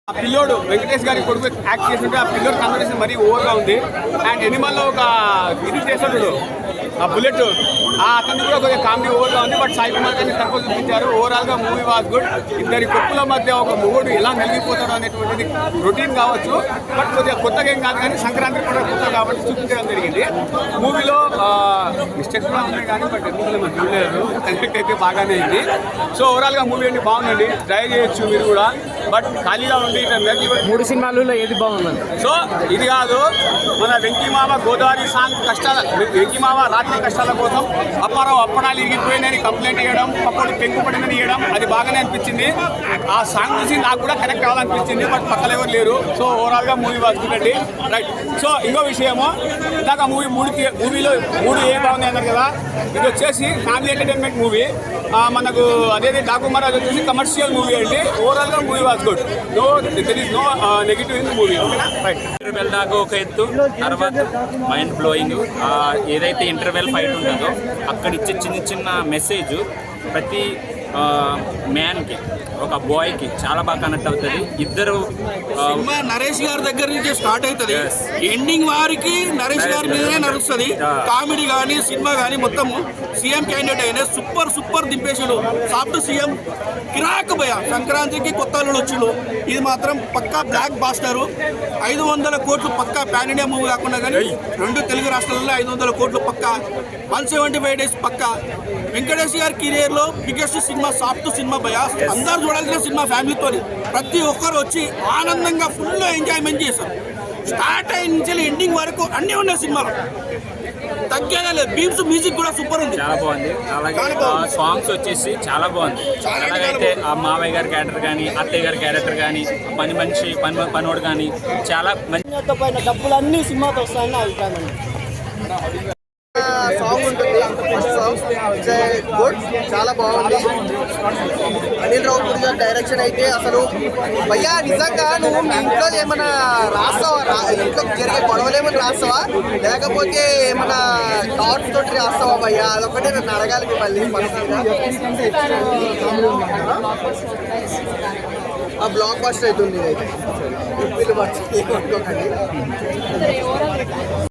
ఆ పిల్లోడు వెంకటేష్ గారి కొడుకు యాక్ట్ చేస్తుంటే ఆ పిల్లోడు కాంబినేషన్ మరీ ఓవర్గా ఉంది. అండ్ ఎనిమల్లో ఒక ఇది చేస్తాడు ఆ బుల్లెట్, అతను కూడా కొంచెం కామెడీ ఓవర్గా ఉంది. బట్ సాయి కుమార్ గారిని తక్కువ చూపించారు. ఓవరాల్గా మూవీ వాజ్ గుడ్. ఇద్దరి కొప్పుల మధ్య ఒక మొగుడు ఎలా నలిగిపోతాడు అనేటువంటిది రొటీన్ కావచ్చు, బట్ కొద్దిగా కొత్తగా ఏం కాదు. కానీ సంక్రాంతి కూడా కొత్త కాబట్టి చూపించడం జరిగింది. మూవీలో మిస్టేక్స్ కూడా ఉన్నాయి కానీ బట్ ఎందుకు మనం చూడలేదు. కనెక్ట్ అయితే బాగానే అయింది. సో ఓవరాల్గా మూవీ అంటే బాగుందండి, ట్రై చేయొచ్చు మీరు కూడా. బట్ ఖాళీగా ఉండి 3 సినిమాలలో ఏది బాగుందండి? సో ఇది కాదు, మన వెంకీమామ గోదావరి సాంగ్ కష్టాల వెంకీమామ రాత్రి కష్టాల కోసం అప్పారావు అప్పడాలు ఇరిగిపోయిందని కంప్లైంట్ ఇవ్వడం, పక్కడు పెంకు పడిందని ఇవ్వడం, అది బాగానే అనిపించింది. ఆ సాంగ్ చూసి నాకు కూడా కనెక్ట్ కావాలనిపించింది. బట్ పక్కన ఎవరు లేరు. సో ఓవరాల్గా మూవీ బాగుందండి. రైట్. సో ఇంకో విషయము, ఇందాక మూవీలో 3 ఏ బాగున్నాయి అన్నారు కదా, ఇది వచ్చేసి ఫ్యామిలీ ఎంటర్టైన్మెంట్ మూవీ. మనకు అదేది డాకుమారాజ్ వచ్చేసి కమర్షియల్ మూవీ అండి. ఓవరాల్గా movie was good. No there is no negative in movie. Right. Interval దాకా ఒక ఎత్తు, తర్వాత మైండ్ బ్లోయింగ్. ఏదైతే ఇంటర్వెల్ ఫైట్ ఉంటుందో అక్కడ ఇచ్చే చిన్న చిన్న మెసేజ్ ప్రతి మ్యాన్కి, ఒక బాయ్కి చాలా బాగా కనెక్ట్ అవుతుంది. ఇద్దరు నరేష్ గారి దగ్గర నుంచి స్టార్ట్ అవుతుంది, ఎండింగ్ వారికి నరేష్ గారి మీదనే నడుస్తుంది. కామెడీ కానీ సినిమా కానీ మొత్తం సీఎం క్యాండిడేట్ అయినా సూపర్ దింపేసాడు. సాఫ్ట్ సీఎం కిరాక్ భయ. సంక్రాంతికి కొత్త అల్లుడు వచ్చిండు. ఇది మాత్రం పక్కా బ్లాక్ బాస్టర్. 500 కోట్లు పక్కా పాన్ ఇండియా మూవీ కాకుండా కానీ 2 తెలుగు రాష్ట్రాలలో 500 కోట్లు పక్కా. 175 డేస్ పక్కా. వెంకటేష్ గారి కెరియర్లో బిగ్గెస్ట్ సినిమా సాఫ్ట్ సినిమా భయ. అందరూ చూడాల్సిన సినిమా ఫ్యామిలీతో. ప్రతి ఒక్కరు వచ్చి ఆనందంగా ఫుల్ ఎంజాయ్మెంట్ చేశారు. స్టార్ట్ అయిన నుంచి ఎండింగ్ వరకు అన్నీ ఉన్నాయి సినిమాలో, తగ్గేదే లేదు. బీమ్స్ మ్యూజిక్ కూడా సూపర్ ఉంది, చాలా బాగుంది. అలాగే సాంగ్స్ వచ్చేసి చాలా బాగుంది. అలాగైతే ఆ మావయ్య గారి క్యారెక్టర్ కానీ, అత్తయ్య గారి క్యారెక్టర్ కానీ, పనోడు కానీ చాలా మంచి డబ్బులన్నీ సినిమాతో వస్తాయని అభిప్రాయం. సాంగ్ ఉంటుంది, గుడ్, చాలా బాగుంది. అనిల్ రావుపూడి గారి డైరెక్షన్ అయితే అసలు భయ్యా నిజంగా నువ్వు మీ ఇంట్లో ఏమైనా రాస్తావా? ఇంట్లో జరిగే గొడవలు ఏమైనా రాస్తావా, లేకపోతే ఏమైనా థాట్స్ తోటి రాస్తావా భయ్యా? అదొకటే నన్ను అడగాలి మిమ్మల్ని మనసుగా. ఆ బ్లాక్ బస్టర్ అవుతుంది. వీళ్ళు